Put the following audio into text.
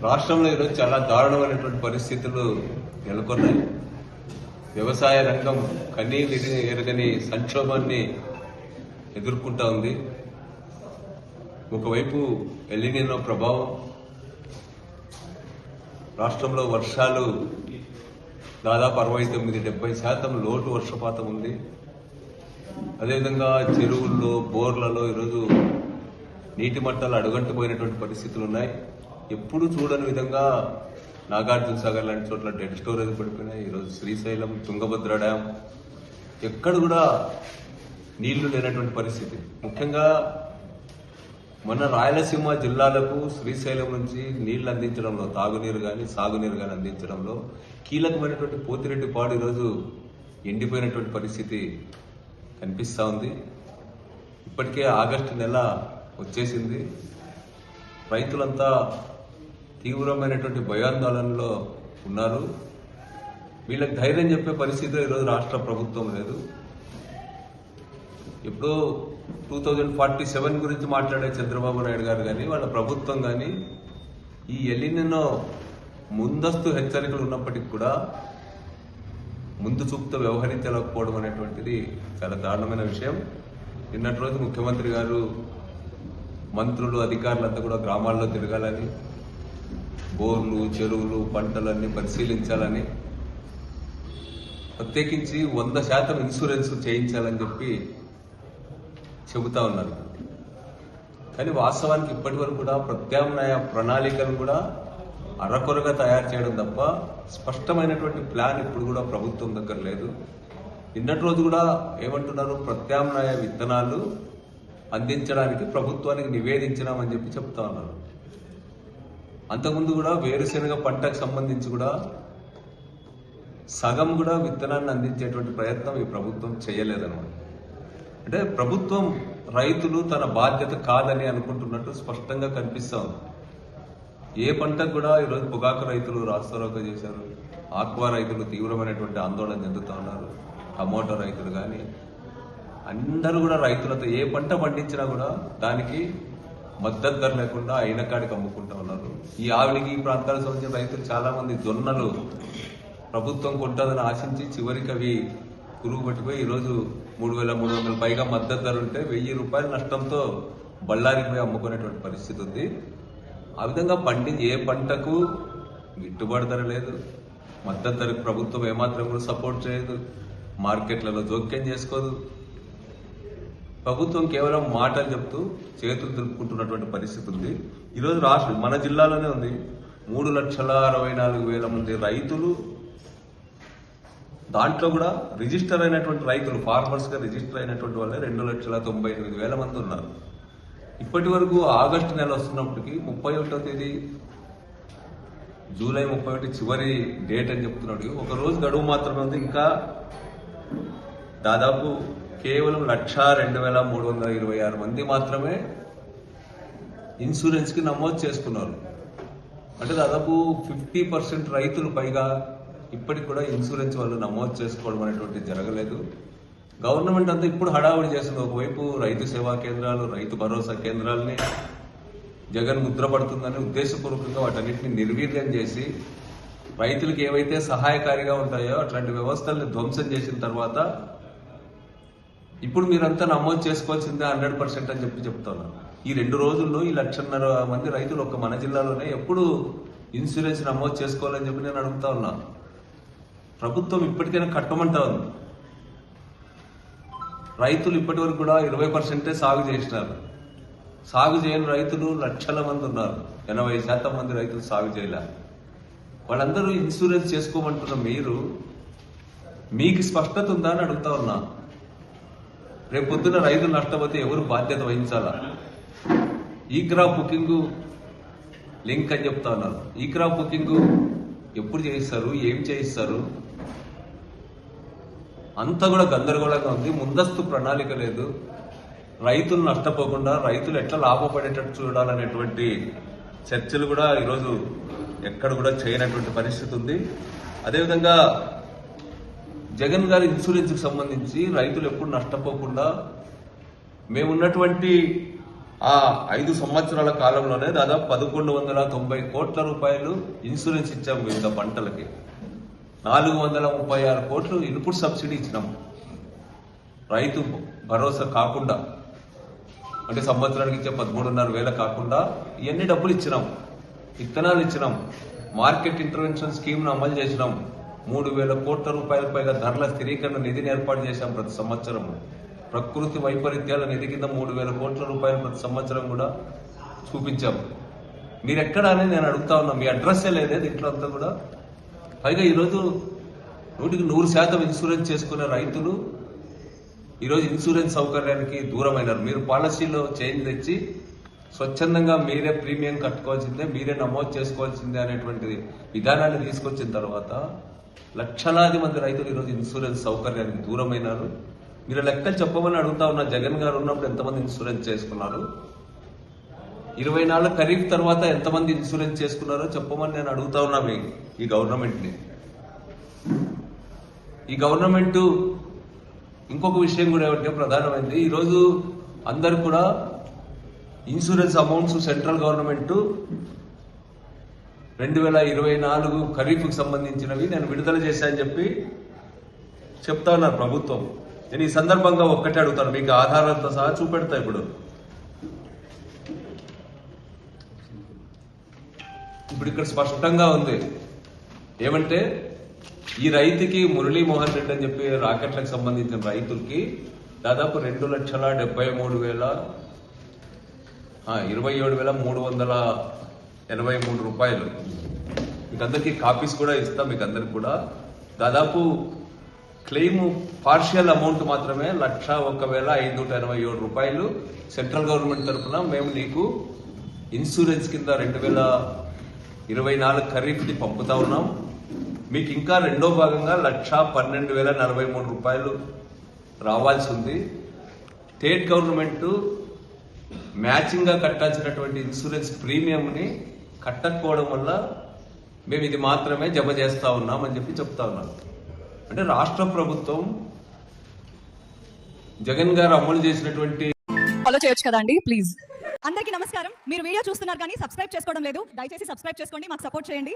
రాష్ట్రంలో ఈరోజు చాలా దారుణమైనటువంటి పరిస్థితులు నెలకొన్నాయి. వ్యవసాయ రంగం కన్నీరు ఎరగని సంక్షోభాన్ని ఎదుర్కొంటా ఉంది. ఒకవైపు ఎల్నినో ప్రభావం, రాష్ట్రంలో వర్షాలు దాదాపు 69-70% లోటు వర్షపాతం ఉంది. అదేవిధంగా చెరువుల్లో, బోర్లలో ఈరోజు నీటి మట్టాలు అడుగంటిపోయినటువంటి పరిస్థితులు ఉన్నాయి. ఎప్పుడు చూడని విధంగా నాగార్జున సాగర్ లాంటి చోట్ల డెడ్ స్టోరేజ్ పడిపోయినాయి. ఈరోజు శ్రీశైలం, తుంగభద్ర డ్యాం ఎక్కడ కూడా నీళ్లు లేనటువంటి పరిస్థితి. ముఖ్యంగా మన రాయలసీమ జిల్లాలకు శ్రీశైలం నుంచి నీళ్లు అందించడంలో, తాగునీరు కానీ సాగునీరు కానీ అందించడంలో కీలకమైనటువంటి పోతిరెడ్డిపాడు ఈరోజు ఎండిపోయినటువంటి పరిస్థితి కనిపిస్తూ ఉంది. ఇప్పటికే ఆగస్టు నెల వచ్చేసింది. రైతులంతా తీవ్రమైనటువంటి భయాందోళనలో ఉన్నారు. వీళ్ళకి ధైర్యం చెప్పే పరిస్థితిలో ఈరోజు రాష్ట్ర ప్రభుత్వం లేదు. ఇప్పుడు 2047 గురించి మాట్లాడే చంద్రబాబు నాయుడు గారు కానీ, వాళ్ళ ప్రభుత్వం కానీ ఈ ఎల్నినో ముందస్తు హెచ్చరికలు ఉన్నప్పటికీ కూడా ముందు చూపుతో వ్యవహరించలేకపోవడం అనేటువంటిది చాలా దారుణమైన విషయం. నిన్నటి రోజు ముఖ్యమంత్రి గారు, మంత్రులు, అధికారులంతా కూడా గ్రామాల్లో తిరగాలని, బోర్లు, చెరువులు, పంటలన్నీ పరిశీలించాలని, ప్రత్యేకించి 100% ఇన్సూరెన్స్ చేయించాలని చెప్పి చెబుతా ఉన్నారు. కానీ వాస్తవానికి ఇప్పటి వరకు కూడా ప్రత్యామ్నాయ ప్రణాళికలు కూడా అరకొరగా తయారు చేయడం తప్ప స్పష్టమైనటువంటి ప్లాన్ ఇప్పుడు కూడా ప్రభుత్వం దగ్గర లేదు. నిన్నటి రోజు కూడా ఏమంటున్నారు, ప్రత్యామ్నాయ విత్తనాలు అందించడానికి ప్రభుత్వానికి నివేదించినామని చెప్పి చెప్తా ఉన్నారు. అంతకుముందు కూడా వేరుశెనగ పంటకు సంబంధించి కూడా సగం కూడా విత్తనాన్ని అందించేటువంటి ప్రయత్నం ఈ ప్రభుత్వం చేయలేదన్నమాట. అంటే ప్రభుత్వం రైతులు తన బాధ్యత కాదని అనుకుంటున్నట్టు స్పష్టంగా కనిపిస్తా ఉంది. ఏ పంటకు కూడా ఈరోజు పొగాకు రైతులు రాస్తారోకో చేశారు, ఆక్వా రైతులు తీవ్రమైనటువంటి ఆందోళన చెందుతూ ఉన్నారు, టమోటా రైతులు కానీ అందరూ కూడా రైతులతో ఏ పంట పండించినా కూడా దానికి మద్దతు ధర లేకుండా అయిన కాడికి అమ్ముకుంటా ఉన్నారు. ఈ ఆవిడికి ఈ ప్రాంతాలకు సంబంధించిన రైతులు చాలా మంది జొన్నలు ప్రభుత్వం కొంటుందని ఆశించి చివరికి అవి పురుగు పట్టిపోయి ఈరోజు 3,300 పైగా మద్దతు ధర ఉంటే 1,000 రూపాయల నష్టంతో బళ్ళారికి పోయి అమ్ముకునేటువంటి పరిస్థితి ఉంది. ఆ విధంగా పండించి ఏ పంటకు గిట్టుబాటు ధర లేదు, మద్దతు ధరకు ప్రభుత్వం ఏమాత్రం కూడా సపోర్ట్ చేయదు, మార్కెట్లలో జోక్యం చేసుకోదు. ప్రభుత్వం కేవలం మాటలు చెప్తూ చేతులు దులుపుకుంటున్నటువంటి పరిస్థితి ఉంది. ఈరోజు రాష్ట్రం మన జిల్లాలోనే ఉంది. 3,64,000 మంది రైతులు, దాంట్లో కూడా రిజిస్టర్ అయినటువంటి రైతులు, ఫార్మర్స్ గా రిజిస్టర్ అయినటువంటి వాళ్ళే 2,98,000 మంది ఉన్నారు. ఇప్పటి వరకు ఆగస్టు నెల వస్తున్నప్పటికీ 31వ తేదీ, జూలై 31 చివరి డేట్ అని చెప్తున్నాడు. ఒక రోజు గడువు మాత్రమే ఉంది. ఇంకా దాదాపు కేవలం 1,02,326 మంది మాత్రమే ఇన్సూరెన్స్ కి నమోదు చేసుకున్నారు. అంటే దాదాపు 50% రైతులు పైగా ఇప్పటికి కూడా ఇన్సూరెన్స్ వాళ్ళు నమోదు చేసుకోవడం అనేటువంటి జరగలేదు. గవర్నమెంట్ అంతా ఇప్పుడు హడావుడి చేస్తుంది. ఒకవైపు రైతు సేవా కేంద్రాలు, రైతు భరోసా కేంద్రాలని జగన్ ముద్రపడుతుందని ఉద్దేశపూర్వకంగా వాటన్నిటిని నిర్వీర్యం చేసి రైతులకు ఏవైతే సహాయకారిగా ఉంటాయో అట్లాంటి వ్యవస్థల్ని ధ్వంసం చేసిన తర్వాత ఇప్పుడు మీరంతా నమోదు చేసుకోవాల్సిందే 100% అని చెప్పి చెప్తున్నారు. ఈ 2 రోజుల్లో ఈ 1,50,000 మంది రైతులు ఒక్క మన జిల్లాలోనే ఎప్పుడు ఇన్సూరెన్స్ నమోదు చేసుకోవాలని చెప్పి నేను అడుగుతా ఉన్నా. ప్రభుత్వం ఇప్పటికైనా కట్టమంటా ఉంది. రైతులు ఇప్పటి వరకు కూడా 20% సాగు చేసినారు. సాగు చేయని రైతులు లక్షల మంది ఉన్నారు. 80% మంది రైతులు సాగు చేయలే. వాళ్ళందరూ ఇన్సూరెన్స్ చేసుకోమంటున్న మీకు స్పష్టత ఉందా అని అడుగుతా ఉన్నా. రేపు పొద్దున రైతులు నష్టపోతే ఎవరు బాధ్యత వహించాలా? ఈ క్రాప్ బుకింగ్ లింక్ అని చెప్తా ఉన్నారు. ఈ క్రాప్ బుకింగ్ ఎప్పుడు చేయిస్తారు, ఏం చేయిస్తారు? అంతా కూడా గందరగోళంగా ఉంది. ముందస్తు ప్రణాళిక లేదు. రైతులు నష్టపోకుండా రైతులు ఎట్లా లాభపడేటట్టు చూడాలనేటువంటి చర్చలు కూడా ఈరోజు ఎక్కడ కూడా చేయనటువంటి పరిస్థితి ఉంది. అదేవిధంగా జగన్ గారి ఇన్సూరెన్స్ కి సంబంధించి రైతులు ఎప్పుడు నష్టపోకుండా మేమున్నటువంటి ఆ 5 సంవత్సరాల కాలంలోనే దాదాపు 1190 కోట్ల రూపాయలు ఇన్సూరెన్స్ ఇచ్చాము వివిధ పంటలకి. 436 కోట్లు ఇన్పుట్ సబ్సిడీ ఇచ్చినాం. రైతు భరోసా కాకుండా, అంటే సంవత్సరానికి ఇచ్చే 13,500 కాకుండా ఇవన్నీ డబ్బులు ఇచ్చినాం. విత్తనాలు ఇచ్చినాం. మార్కెట్ ఇంటర్వెన్షన్ స్కీమ్ను అమలు చేసినాం. 3,000 కోట్ల రూపాయల పైగా ధరల స్థిరీకరణ నిధిని ఏర్పాటు చేశాం ప్రతి సంవత్సరం. ప్రకృతి వైపరీత్యాల నిధి కింద 3,000 కోట్ల రూపాయలు ప్రతి సంవత్సరం కూడా చూపించాం. మీరెక్కడ అనేది నేను అడుగుతా ఉన్నా. మీ అడ్రస్సే లేదే దీంట్లో అంతా కూడా. పైగా ఈరోజు 100% ఇన్సూరెన్స్ చేసుకునే రైతులు ఈరోజు ఇన్సూరెన్స్ సౌకర్యానికి దూరమైనారు. మీరు పాలసీలో చేంజ్ తెచ్చి స్వచ్ఛందంగా మీరే ప్రీమియం కట్టుకోవాల్సిందే, మీరే నమోదు చేసుకోవాల్సిందే అనేటువంటి విధానాన్ని తీసుకొచ్చిన తర్వాత లక్షలాది మంది రైతులు ఈరోజు ఇన్సూరెన్స్ సౌకర్యానికి దూరమైనారు. మీరు లెక్కలు చెప్పమని అడుగుతా ఉన్నా. జగన్ గారు ఉన్నప్పుడు ఎంతమంది ఇన్సూరెన్స్ చేసుకున్నారు, 24 ఖరీఫ్ తర్వాత ఎంతమంది ఇన్సూరెన్స్ చేసుకున్నారో చెప్పమని నేను అడుగుతా ఉన్నా ఈ గవర్నమెంట్ని. ఈ గవర్నమెంట్ ఇంకొక విషయం కూడా ఏమంటే ప్రధానమైంది, ఈరోజు అందరు కూడా ఇన్సూరెన్స్ అమౌంట్స్ సెంట్రల్ గవర్నమెంట్ 2024 ఖరీఫ్కి సంబంధించినవి నేను విడుదల చేశానని చెప్పి చెప్తా ఉన్నారు ప్రభుత్వం. నేను ఈ సందర్భంగా ఒక్కటే అడుగుతాను, మీకు ఆధారాలతో సహా చూపెడతా. ఇప్పుడు ఇక్కడ స్పష్టంగా ఉంది ఏమంటే, ఈ రైతుకి మురళీమోహన్ రెడ్డి అని చెప్పి రాకెట్లకు సంబంధించిన రైతులకి దాదాపు 2,27,383 రూపాయలు. మీకు అందరికీ కాపీస్ కూడా ఇస్తాం. మీకు అందరికి కూడా దాదాపు క్లెయిమ్ పార్షియల్ అమౌంట్ మాత్రమే 1,01,587 రూపాయలు సెంట్రల్ గవర్నమెంట్ తరఫున మేము నీకు ఇన్సూరెన్స్ కింద 2024 ఖరీఫ్ని పంపుతా ఉన్నాం. మీకు ఇంకా రెండో భాగంగా 1,12,043 రూపాయలు రావాల్సి ఉంది. స్టేట్ గవర్నమెంట్ మ్యాచింగ్గా కట్టాల్సినటువంటి ఇన్సూరెన్స్ ప్రీమియంని కట్టకపోవడం వల్ల మేము ఇది మాత్రమే జమ చేస్తా ఉన్నాం అని చెప్పి చెప్తా ఉన్నాం. అంటే రాష్ట్ర ప్రభుత్వం జగన్ గారు అమలు చేసినటువంటి ఫాలో చేయొచ్చు కదండి ప్లీజ్. అందరికీ నమస్కారం. మీరు వీడియో చూస్తున్నారు కానీ సబ్స్క్రైబ్ చేసుకోవడం లేదు. దయచేసి సబ్స్క్రైబ్ చేసుకోండి, మాకు సపోర్ట్ చేయండి.